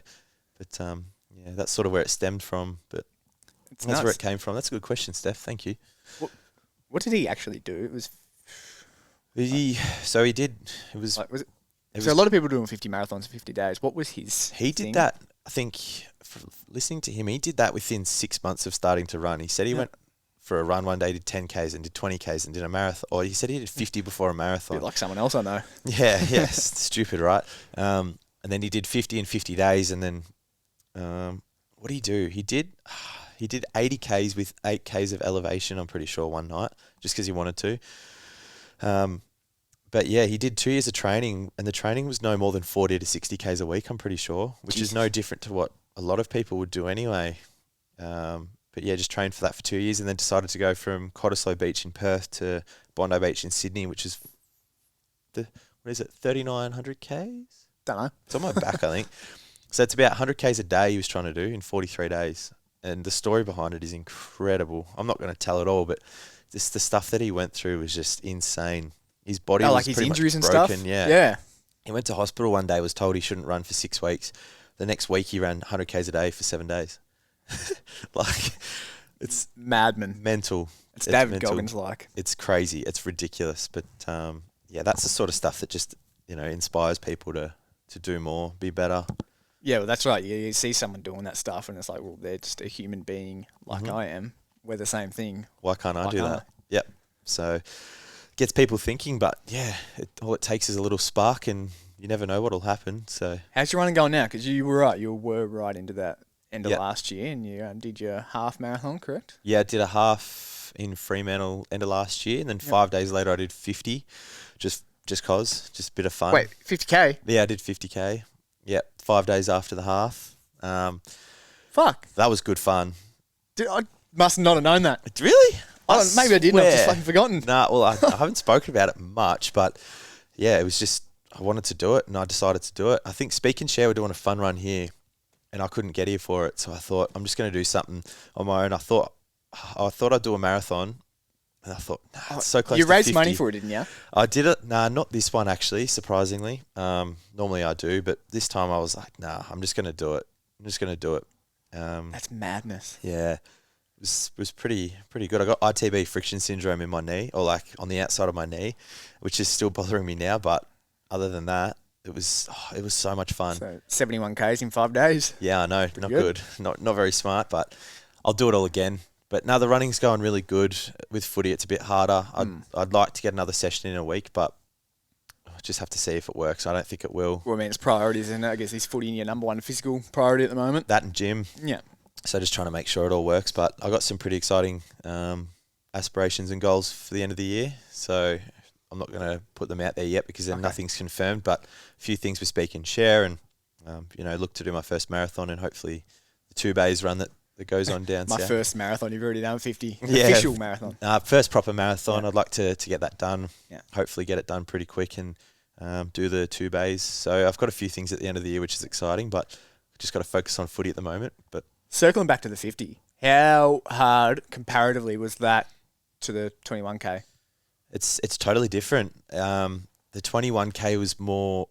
Speaker 2: but yeah, that's sort of where it stemmed from. But that's where it came from. That's a good question, Steph. Thank you.
Speaker 1: What did he actually do? It was.
Speaker 2: So he did. It was.
Speaker 1: Like, so a lot of people doing 50 marathons in 50 days. What was his?
Speaker 2: He did that. I think, listening to him, he did that within 6 months of starting to run. He said he went for a run one day, did 10Ks and did 20Ks and did a marathon. Or he said he did 50 before a marathon.
Speaker 1: A bit like someone else I know.
Speaker 2: Yeah, yes. Stupid, right? And then he did 50 in 50 days. And then what did he do? He did 80Ks with 8Ks of elevation, I'm pretty sure, one night, just because he wanted to. But yeah, he did 2 years of training, and the training was no more than 40 to 60 Ks a week, I'm pretty sure, which is no different to what a lot of people would do anyway. But yeah, just trained for that for 2 years, and then decided to go from Cottesloe Beach in Perth to Bondi Beach in Sydney, which is 3,900 Ks?
Speaker 1: Don't know.
Speaker 2: It's on my back, I think. So it's about 100 Ks a day he was trying to do in 43 days. And the story behind it is incredible. I'm not going to tell it all, but the stuff that he went through was just insane. His body was
Speaker 1: like his
Speaker 2: pretty
Speaker 1: injuries
Speaker 2: much
Speaker 1: and
Speaker 2: broken.
Speaker 1: stuff?
Speaker 2: Yeah. He went to hospital one day, was told he shouldn't run for 6 weeks. The next week he ran 100 Ks a day for 7 days. Like, it's
Speaker 1: madman.
Speaker 2: Mental.
Speaker 1: It's David Goggins like.
Speaker 2: It's crazy. It's ridiculous. But yeah, that's the sort of stuff that just, inspires people to do more, be better.
Speaker 1: Yeah, well, that's right. You see someone doing that stuff and it's like, well, they're just a human being like I am. We're the same thing.
Speaker 2: Why can't I do that? Yep. So gets people thinking, but yeah, all it takes is a little spark and you never know what'll happen. So
Speaker 1: how's your running going now? Because you were right into that end of last year, and you did your half marathon, correct?
Speaker 2: Yeah, I did a half in Fremantle end of last year, and then 5 days later I did 50, just a bit of fun.
Speaker 1: Wait, 50K?
Speaker 2: Yeah, I did 50K. Yeah, 5 days after the half.
Speaker 1: Fuck.
Speaker 2: That was good fun.
Speaker 1: Dude, I must not have known that.
Speaker 2: Really?
Speaker 1: Maybe I didn't. I've just fucking forgotten.
Speaker 2: Nah, well, I haven't spoken about it much, but yeah, it was just, I wanted to do it and I decided to do it. I think Speak and Share were doing a fun run here and I couldn't get here for it. So I thought, I'm just going to do something on my own. I thought I'd do a marathon and I thought, it's so close to 50.
Speaker 1: You raised money for it, didn't you?
Speaker 2: I did it. Nah, not this one actually, surprisingly. Normally I do, but this time I was like, nah, I'm just going to do it.
Speaker 1: That's madness.
Speaker 2: Yeah. It was pretty good. I got ITB friction syndrome in my knee, or like on the outside of my knee, which is still bothering me now. But other than that, it was so much fun.
Speaker 1: So 71 Ks in 5 days.
Speaker 2: Yeah, I know, not good, not very smart, but I'll do it all again. But now the running's going really good. With footy, it's a bit harder. I'd like to get another session in a week, but I just have to see if it works. I don't think it will.
Speaker 1: Well, I mean, it's priorities, isn't it? I guess is footy your number one physical priority at the moment?
Speaker 2: That and gym.
Speaker 1: Yeah.
Speaker 2: So just trying to make sure it all works. But I got some pretty exciting aspirations and goals for the end of the year. So I'm not going to put them out there yet because then nothing's confirmed. But a few things we Speak and Share, and look to do my first marathon and hopefully the 2 bays run that goes on down south.
Speaker 1: My first marathon, you've already done 50. Official marathon.
Speaker 2: First proper marathon. I'd like to get that done.
Speaker 1: Yeah.
Speaker 2: Hopefully get it done pretty quick and do the 2 bays. So I've got a few things at the end of the year which is exciting, but just got to focus on footy at the moment. But
Speaker 1: circling back to the 50, how hard comparatively was that to the 21K?
Speaker 2: It's totally different. The 21K was more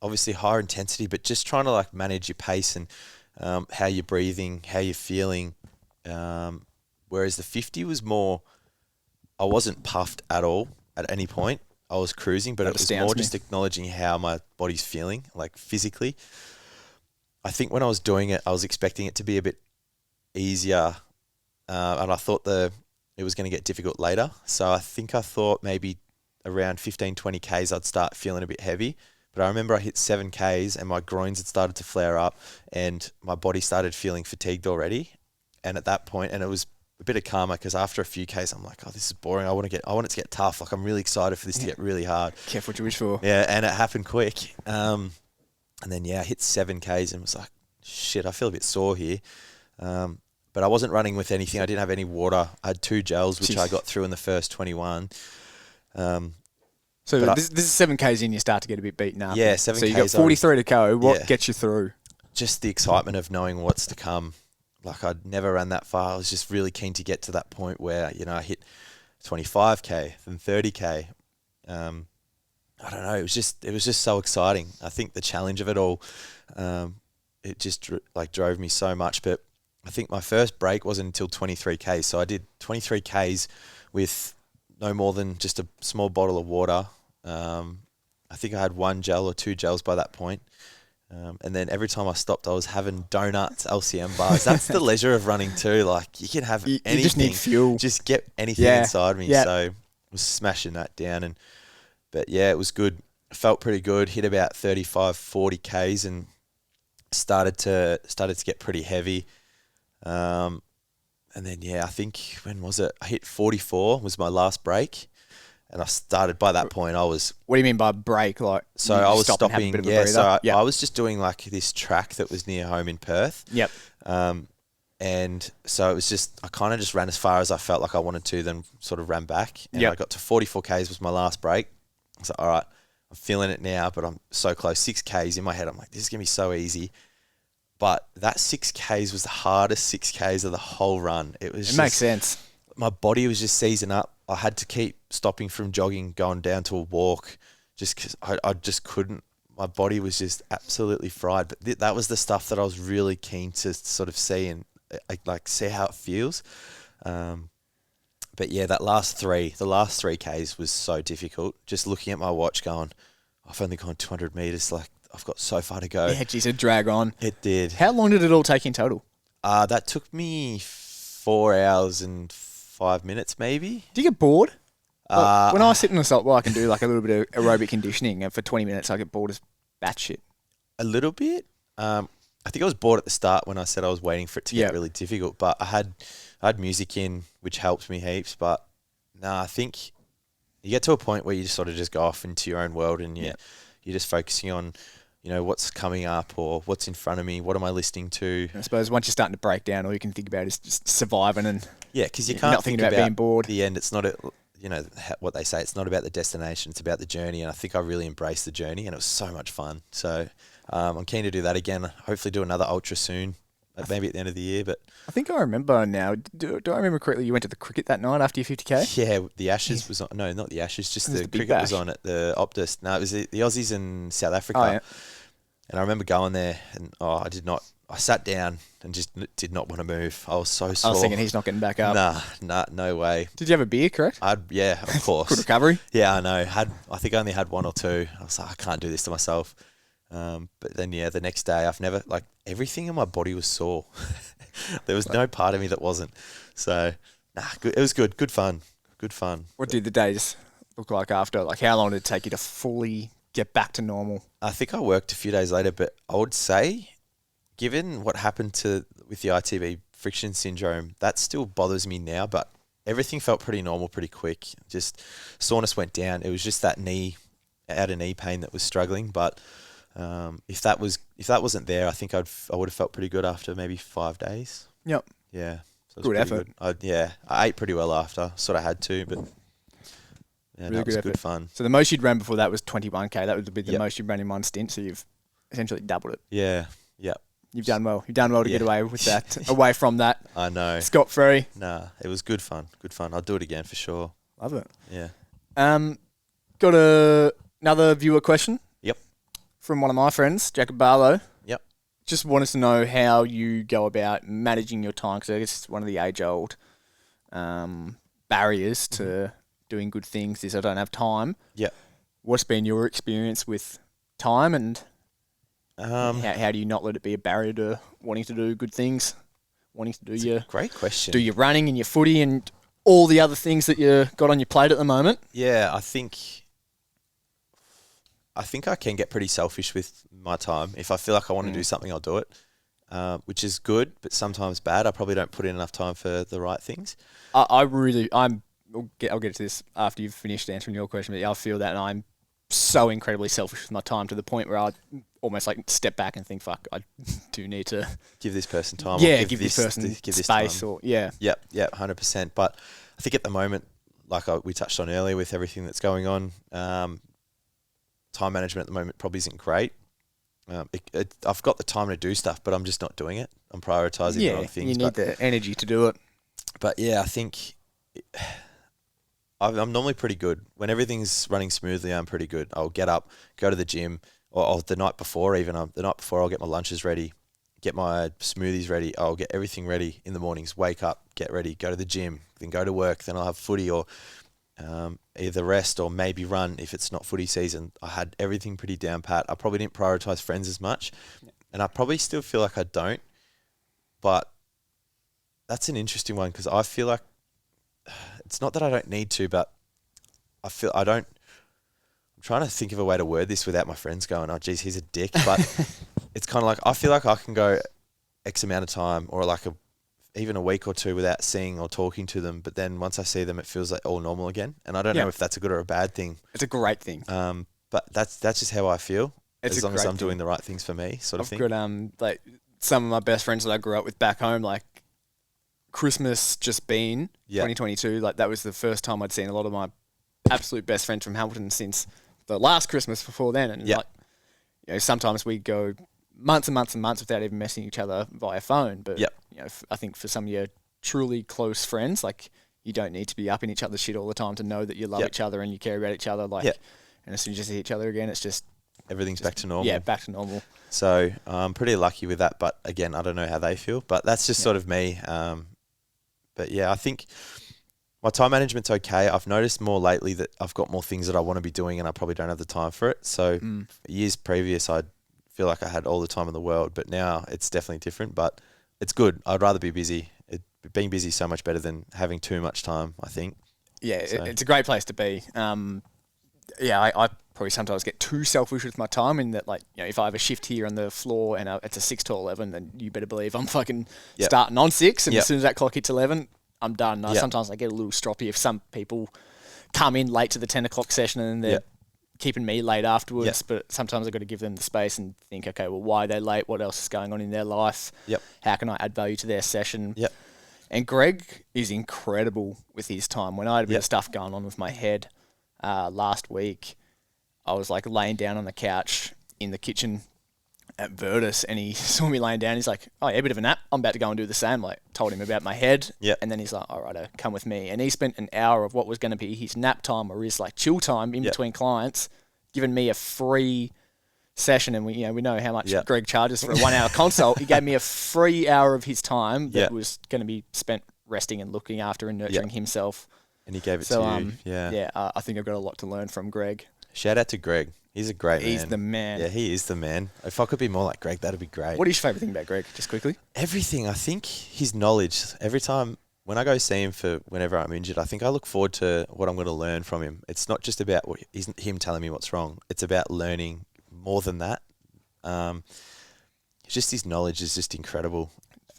Speaker 2: obviously higher intensity, but just trying to like manage your pace and how you're breathing, how you're feeling. Whereas the 50 was more, I wasn't puffed at all at any point. I was cruising, but it was more just acknowledging how my body's feeling, like physically. I think when I was doing it, I was expecting it to be a bit easier, and I thought it was going to get difficult later. So I thought maybe around 15, 20 Ks I'd start feeling a bit heavy. But I remember I hit 7 Ks and my groins had started to flare up and my body started feeling fatigued already. And at that point, and it was a bit of karma because after a few Ks, I'm like, oh, this is boring. I want it to get tough. Like I'm really excited for this to get really hard.
Speaker 1: Careful what you wish for.
Speaker 2: Yeah, and it happened quick. And then, I hit 7 Ks and was like, shit, I feel a bit sore here. But I wasn't running with anything. I didn't have any water. I had 2 gels, which I got through in the first 21.
Speaker 1: So this is 7 Ks in, you start to get a bit beaten up.
Speaker 2: Yeah, 7 Ks.
Speaker 1: So you got 43 to go. What gets you through?
Speaker 2: Just the excitement of knowing what's to come. like I'd never run that far. I was just really keen to get to that point where, I hit 25K, then 30K. I don't know. It was just so exciting. I think the challenge of it all, it just drove me so much. But I think my first break wasn't until 23K. So I did 23Ks with no more than just a small bottle of water. I think I had 1 gel or 2 gels by that point. And then every time I stopped, I was having donuts, LCM bars. That's the leisure of running too. Like, you can have anything.
Speaker 1: You just need fuel.
Speaker 2: Just get anything inside me. Yep. So I was smashing that down. But yeah, it was good. Felt pretty good. Hit about 35, 40 Ks and started to get pretty heavy. And then, I think, when was it? I hit 44 was my last break. And I started, by that point, I was...
Speaker 1: What do you mean by break? Like,
Speaker 2: so I was stopping, so
Speaker 1: I
Speaker 2: was just doing like this track that was near home in Perth.
Speaker 1: Yep.
Speaker 2: And so it was just, I kind of just ran as far as I felt like I wanted to, then sort of ran back. And I got to 44 Ks was my last break. I was like, all right, I'm feeling it now, but I'm so close. 6 Ks in my head, I'm like, this is going to be so easy. But that 6 Ks was the hardest 6 Ks of the whole run. It
Speaker 1: makes sense.
Speaker 2: My body was just seizing up. I had to keep stopping from jogging, going down to a walk, just because I just couldn't. My body was just absolutely fried. But that was the stuff that I was really keen to sort of see and see how it feels. But yeah, the last 3 Ks was so difficult. Just looking at my watch going, I've only gone 200 meters. Like, I've got so far to go.
Speaker 1: Yeah, geez, it drag on.
Speaker 2: It did.
Speaker 1: How long did it all take in total?
Speaker 2: That took me 4 hours and 5 minutes, maybe.
Speaker 1: Do you get bored? When I sit in the salt, I can do like a little bit of aerobic conditioning, and for 20 minutes I get bored as batshit.
Speaker 2: A little bit. I think I was bored at the start when I said I was waiting for it to get really difficult, but I had music in, which helped me heaps. But no, I think you get to a point where you just sort of just go off into your own world, and you're just focusing on, what's coming up or what's in front of me. What am I listening to?
Speaker 1: I suppose once you're starting to break down, all you can think about is just surviving and
Speaker 2: because you can't
Speaker 1: not thinking about being bored.
Speaker 2: The end, it's not what they say. It's not about the destination; it's about the journey. And I think I really embraced the journey, and it was so much fun. So I'm keen to do that again. Hopefully, do another ultra soon, maybe at the end of the year. But
Speaker 1: I think I remember now. Do I remember correctly? You went to the cricket that night after your 50K.
Speaker 2: Yeah, the Ashes was on. No, not the Ashes. Just the cricket was on at the Optus. No, it was the Aussies in South Africa.
Speaker 1: Oh, yeah.
Speaker 2: And I remember going there, and I sat down and just did not want to move. I was so sore.
Speaker 1: I was thinking he's not getting back up.
Speaker 2: Nah, no way.
Speaker 1: Did you have a beer, correct?
Speaker 2: Yeah, of course.
Speaker 1: Good recovery?
Speaker 2: Yeah, I know. I think I only had 1 or 2. I was like, I can't do this to myself. But then, the next day, everything in my body was sore. There was no part of me that wasn't. So, good. It was good. Good fun. Good fun.
Speaker 1: What did the days look like after? Like, how long did it take you to fully get back to normal?
Speaker 2: I think I worked a few days later, but I would say, given what happened with the ITB friction syndrome, that still bothers me now, but everything felt pretty normal pretty quick. Just soreness went down. It was just that outer knee pain that was struggling, but if that wasn't there, I think I would have felt pretty good after maybe 5 days.
Speaker 1: Yep.
Speaker 2: Yeah. So
Speaker 1: good effort.
Speaker 2: Good. I ate pretty well after. Sort of had to, but
Speaker 1: really
Speaker 2: it was
Speaker 1: good
Speaker 2: good fun.
Speaker 1: So the most you'd ran before that was 21K. That would be the most you'd ran in one stint. So you've essentially doubled it.
Speaker 2: Yeah. Yep.
Speaker 1: You've done well. You've done well to get away with that. Away from that.
Speaker 2: I know.
Speaker 1: Scot-free.
Speaker 2: Nah, it was good fun. Good fun. I'll do it again for sure.
Speaker 1: Love it.
Speaker 2: Yeah.
Speaker 1: Got another viewer question.
Speaker 2: Yep.
Speaker 1: From one of my friends, Jacob Barlow.
Speaker 2: Yep.
Speaker 1: Just wanted to know how you go about managing your time, because I guess it's one of the age-old barriers to doing good things is I don't have time.
Speaker 2: Yep.
Speaker 1: What's been your experience with time, and how do you not let it be a barrier to wanting to do good things, wanting to do
Speaker 2: great question.
Speaker 1: Do your running and your footy and all the other things that you got on your plate at the moment?
Speaker 2: Yeah, I think I can get pretty selfish with my time. If I feel like I want to do something, I'll do it, which is good, but sometimes bad. I probably don't put in enough time for the right things.
Speaker 1: I'll get to this after you've finished answering your question, but I feel that, and I'm so incredibly selfish with my time to the point where I almost step back and think, fuck, I do need to
Speaker 2: give this person time.
Speaker 1: Yeah, give this person space.
Speaker 2: Yep, 100%. But I think at the moment, like we touched on earlier with everything that's going on, time management at the moment probably isn't great. I've got the time to do stuff, but I'm just not doing it. I'm prioritising the wrong things.
Speaker 1: You need the energy to do it.
Speaker 2: But yeah, I think I'm normally pretty good. When everything's running smoothly, I'm pretty good. I'll get up, go to the gym, or the night before even. The night before, I'll get my lunches ready, get my smoothies ready. I'll get everything ready in the mornings. Wake up, get ready, go to the gym, then go to work. Then I'll have footy or either rest or maybe run if it's not footy season. I had everything pretty down pat. I probably didn't prioritise friends as much, and I probably still feel like I don't. But that's an interesting one because I feel like it's not that I don't need to, but I feel I don't. I'm trying to think of a way to word this without my friends going, "Oh, geez, he's a dick." But it's kind of like I feel like I can go X amount of time or like even a week or two without seeing or talking to them. But then once I see them, it feels like all normal again. And I don't know if that's a good or a bad thing.
Speaker 1: It's a great thing.
Speaker 2: But that's just how I feel.
Speaker 1: It's
Speaker 2: as long as I'm doing the right things for me, sort of thing.
Speaker 1: I've got like some of my best friends that I grew up with back home, like Christmas just been 2022. Like that was the first time I'd seen a lot of my absolute best friends from Hamilton since the last Christmas before then. And like, sometimes we go months and months and months without even messaging each other via phone. But I think for some of your truly close friends, like you don't need to be up in each other's shit all the time to know that you love each other and you care about each other. Like, and as soon as you see each other again, it's just
Speaker 2: everything's back to normal.
Speaker 1: Yeah, back to normal.
Speaker 2: So I'm pretty lucky with that. But again, I don't know how they feel. But that's just sort of me. But yeah, I think my time management's okay. I've noticed more lately that I've got more things that I want to be doing and I probably don't have the time for it. So years previous, I'd feel like I had all the time in the world, but now it's definitely different, but it's good. I'd rather be busy. Being busy is so much better than having too much time, I think.
Speaker 1: Yeah, so. It's a great place to be. I probably sometimes get too selfish with my time in that, like, if I have a shift here on the floor and it's a 6 to 11, then you better believe I'm fucking starting on 6, and as soon as that clock hits 11, I'm done. Sometimes I get a little stroppy if some people come in late to the 10 o'clock session and they're keeping me late afterwards, but sometimes I've got to give them the space and think, okay, well, why are they late? What else is going on in their life? How can I add value to their session? And Greg is incredible with his time. When I had a bit of stuff going on with my head last week, I was like laying down on the couch in the kitchen at Virtus, and he saw me laying down. He's like, "Oh yeah, a bit of a nap. I'm about to go and do the same." Like, told him about my head, and then he's like, "All right, come with me." And he spent an hour of what was going to be his nap time or his like chill time in between clients, giving me a free session. And we know how much Greg charges for a 1 hour consult. He gave me a free hour of his time that was going to be spent resting and looking after and nurturing himself.
Speaker 2: And he gave it to you.
Speaker 1: I think I've got a lot to learn from Greg.
Speaker 2: Shout out to Greg. He's a great man.
Speaker 1: He's the man.
Speaker 2: Yeah, he is the man. If I could be more like Greg, that'd be great.
Speaker 1: What is your favourite thing about Greg, just quickly?
Speaker 2: Everything. I think his knowledge. Every time when I go see him for whenever I'm injured, I think I look forward to what I'm going to learn from him. It's not just about him telling me what's wrong. It's about learning more than that. Just his knowledge is just incredible.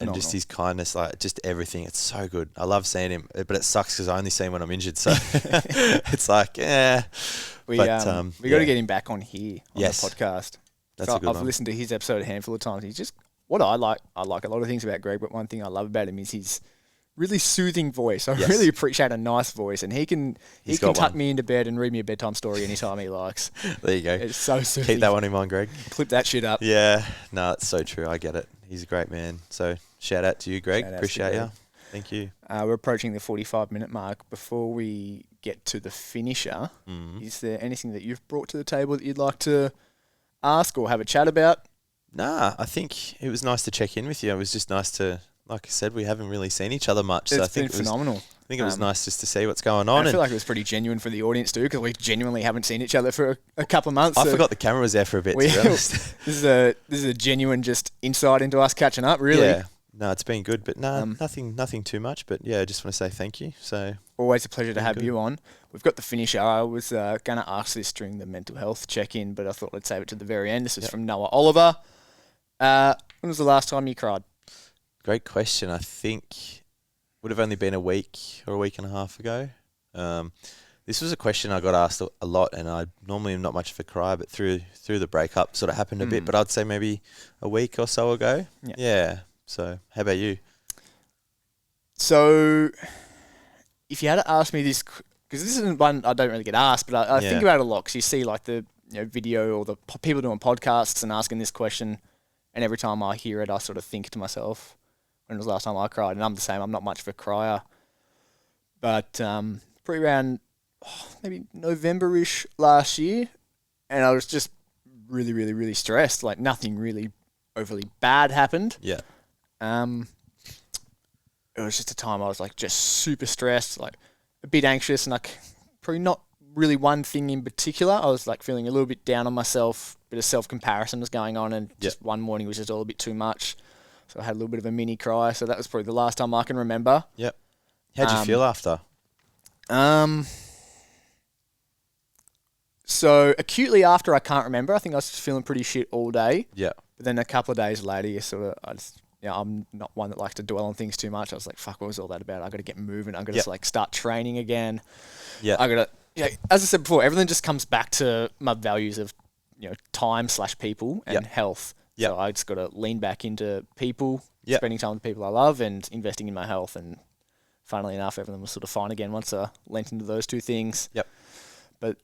Speaker 2: And just his kindness, like just everything. It's so good. I love seeing him, but it sucks because I only see him when I'm injured. So it's like,
Speaker 1: we got to get him back on here on the podcast.
Speaker 2: That's a good one.
Speaker 1: I've listened to his episode a handful of times. He's just what I like. I like a lot of things about Greg, but one thing I love about him is his really soothing voice. I really appreciate a nice voice, and he can tuck me into bed and read me a bedtime story anytime he likes.
Speaker 2: There you go.
Speaker 1: It's so soothing.
Speaker 2: Keep that one in mind, Greg.
Speaker 1: Clip that shit up.
Speaker 2: Yeah, no, it's so true. I get it. He's a great man. So shout out to you, Greg. Appreciate you. Thank you.
Speaker 1: We're approaching the 45-minute mark. Before we get to the finisher, is there anything that you've brought to the table that you'd like to ask or have a chat about?
Speaker 2: Nah, I think it was nice to check in with you. It was just nice to, like I said, we haven't really seen each other much.
Speaker 1: It's been phenomenal.
Speaker 2: I think it was nice just to see what's going on.
Speaker 1: I feel like it was pretty genuine for the audience too, because we genuinely haven't seen each other for a couple of months.
Speaker 2: I forgot the camera was there for a bit, to be honest.
Speaker 1: This is a genuine just insight into us catching up, really.
Speaker 2: Yeah. No, it's been good, but nothing too much. But yeah, I just want to say thank you. So
Speaker 1: always a pleasure to have you on. We've got the finisher. I was going to ask this during the mental health check-in, but I thought I'd save it to the very end. This is from Noah Oliver. When was the last time you cried?
Speaker 2: Great question. I think would have only been a week or a week and a half ago. This was a question I got asked a lot, and I normally am not much of a cry, but through the breakup sort of happened a bit. But I'd say maybe a week or so ago. Yeah. So how about you?
Speaker 1: So if you had to ask me this, because this isn't one I don't really get asked, but I think about it a lot, because you see like the video or the people doing podcasts and asking this question, and every time I hear it, I sort of think to myself, when was the last time I cried? And I'm the same. I'm not much of a crier, but probably around maybe November-ish last year, and I was just really, really, really stressed. Like nothing really overly bad happened.
Speaker 2: Yeah.
Speaker 1: It was just a time I was like just super stressed, like a bit anxious, and like probably not really one thing in particular. I was like feeling a little bit down on myself, a bit of self-comparison was going on, and just one morning was just all a bit too much. So I had a little bit of a mini cry. So that was probably the last time I can remember.
Speaker 2: Yep. How'd you feel after?
Speaker 1: So acutely after, I can't remember. I think I was just feeling pretty shit all day.
Speaker 2: Yeah.
Speaker 1: But then a couple of days later, I'm not one that likes to dwell on things too much. I was like, fuck, what was all that about? I got to get moving. I got to like start training again.
Speaker 2: Yeah.
Speaker 1: I got to, as I said before, everything just comes back to my values of, time/people and health. So I just got to lean back into people, spending time with people I love and investing in my health. And funnily enough, everything was sort of fine again once I leant into those two things.
Speaker 2: Yep.
Speaker 1: But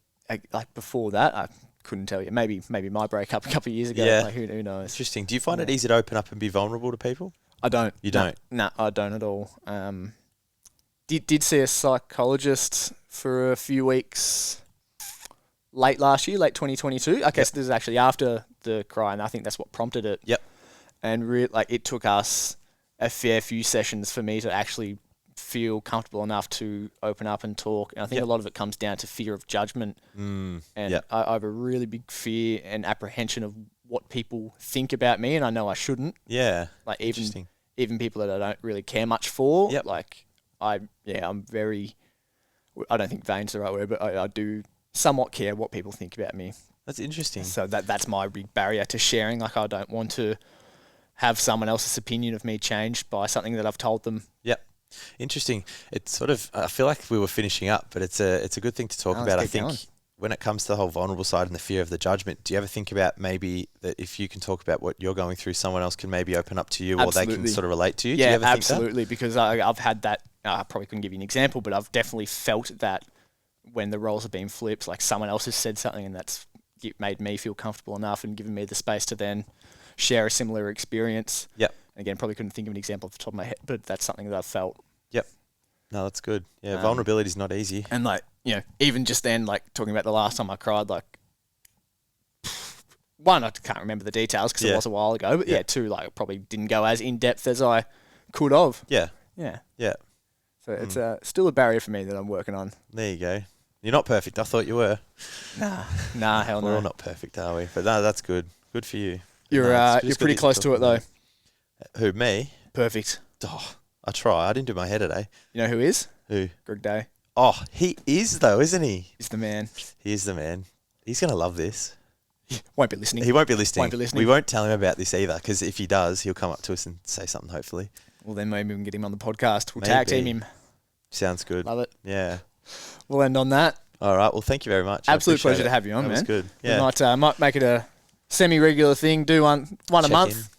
Speaker 1: like before that, I couldn't tell you. Maybe my breakup a couple of years ago.
Speaker 2: Yeah.
Speaker 1: Like who knows?
Speaker 2: Interesting. Do you find it easy to open up and be vulnerable to people?
Speaker 1: I don't.
Speaker 2: You don't?
Speaker 1: No, I don't at all. Did see a psychologist for a few weeks late last year, late 2022. I guess this is actually after the cry, and I think that's what prompted it.
Speaker 2: Yep.
Speaker 1: And it took us a fair few sessions for me to actually feel comfortable enough to open up and talk. And I think a lot of it comes down to fear of judgment. And I have a really big fear and apprehension of what people think about me, and I know I shouldn't.
Speaker 2: Yeah.
Speaker 1: Like even people that I don't really care much for.
Speaker 2: Yep.
Speaker 1: Like I'm very, I don't think vain's the right word, but I do somewhat care what people think about me.
Speaker 2: That's interesting.
Speaker 1: So that's my big barrier to sharing. Like I don't want to have someone else's opinion of me changed by something that I've told them.
Speaker 2: Yep. Interesting. It's sort of, I feel like we were finishing up, but it's a good thing to talk about. I think when it comes to the whole vulnerable side and the fear of the judgment, do you ever think about maybe that if you can talk about what you're going through, someone else can maybe open up to you or they can sort of relate to you?
Speaker 1: Yeah,
Speaker 2: do you ever
Speaker 1: absolutely.
Speaker 2: Think that?
Speaker 1: Because I've had that, I probably couldn't give you an example, but I've definitely felt that when the roles have been flipped, like someone else has said something and that's made me feel comfortable enough and given me the space to then share a similar experience.
Speaker 2: Yep.
Speaker 1: Again, probably couldn't think of an example off the top of my head, but that's something that I've felt.
Speaker 2: Yep. No, that's good. Yeah, vulnerability is not easy.
Speaker 1: And even just then, like talking about the last time I cried, like one, I can't remember the details because it was a while ago, but two, like probably didn't go as in depth as I could have.
Speaker 2: Yeah.
Speaker 1: Yeah.
Speaker 2: Yeah.
Speaker 1: So it's still a barrier for me that I'm working on.
Speaker 2: There you go. You're not perfect. I thought you were.
Speaker 1: Nah, hell no.
Speaker 2: We're all not perfect, are we? But no, that's good. Good for you.
Speaker 1: You're pretty close to it though.
Speaker 2: Who, me?
Speaker 1: Perfect.
Speaker 2: Oh, I try. I didn't do my hair today.
Speaker 1: You know who is?
Speaker 2: Who?
Speaker 1: Greg Day.
Speaker 2: Oh, he is though, isn't he?
Speaker 1: He's the man.
Speaker 2: He is the man. He's going to love this.
Speaker 1: Won't be listening.
Speaker 2: He won't be listening.
Speaker 1: Won't be listening.
Speaker 2: We won't tell him about this either, because if he does, he'll come up to us and say something, hopefully.
Speaker 1: Well, then maybe we can get him on the podcast. We'll tag team him.
Speaker 2: Sounds good.
Speaker 1: Love it.
Speaker 2: Yeah.
Speaker 1: We'll end on that.
Speaker 2: All right. Well, thank you very much.
Speaker 1: Absolute pleasure to have you on,
Speaker 2: man.
Speaker 1: man.
Speaker 2: That was good. Yeah.
Speaker 1: We might make it a semi-regular thing. Do one a month.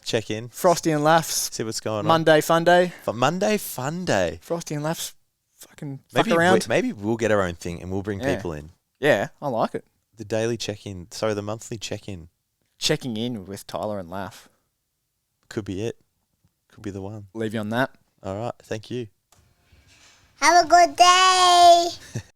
Speaker 2: Check in.
Speaker 1: Frosty and Laughs.
Speaker 2: See what's going on.
Speaker 1: Monday fun day.
Speaker 2: Monday fun day.
Speaker 1: Frosty and Laughs. Fucking fuck around.
Speaker 2: Maybe we'll get our own thing and we'll bring people in.
Speaker 1: Yeah, I like it.
Speaker 2: The daily check-in. Sorry, the monthly check-in.
Speaker 1: Checking in with Tyler and Laf.
Speaker 2: Could be it. Could be the one.
Speaker 1: Leave you on that.
Speaker 2: All right. Thank you.
Speaker 3: Have a good day.